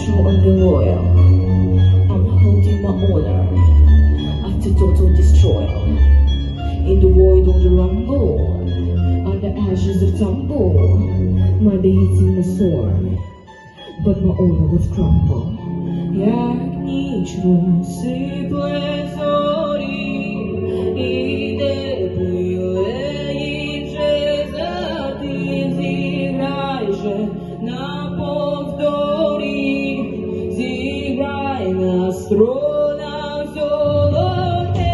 true and be loyal. I'm holding my honor after total destroyer. In the void of the rumble, on the ashes of tumble, my days in the sword, but my honor was crumbled. Jak niczym syple zori, idę płynę i przez ty zgrajże na powtori, zgraj na stronach zolotych.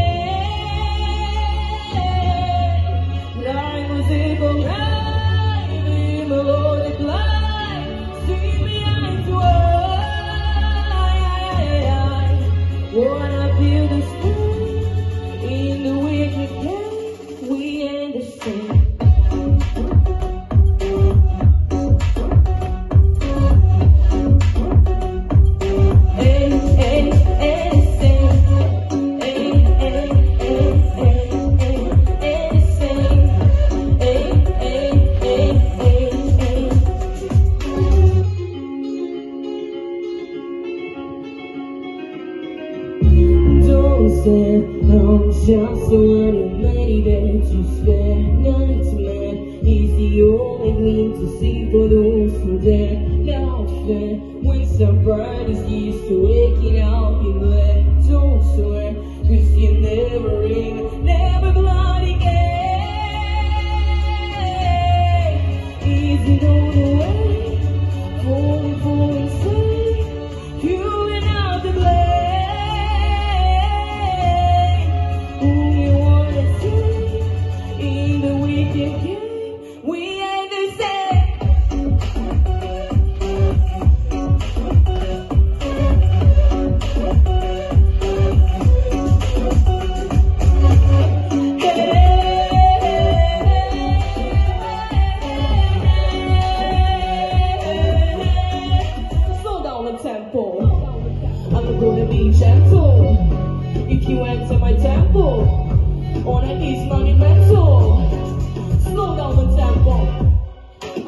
Graj muzyką, graj, melodic life, sing behind the world. Wanna feel the sky in the wicked game, we understand. I'm just one baby to spend nights, man. Is the only gleam to see for those who dare not fair. When somebody's used to waking up in bed, don't swear, 'cause you never ring, never blood again. Easy on the way, falling for insane, fueling out the blame. I'm gonna be gentle. If you enter my temple, honor is monumental. Slow down the tempo.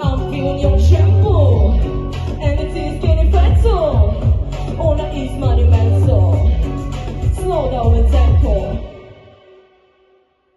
I'm feeling your tremble, and it is getting fatal. Honor is monumental. Slow down the tempo.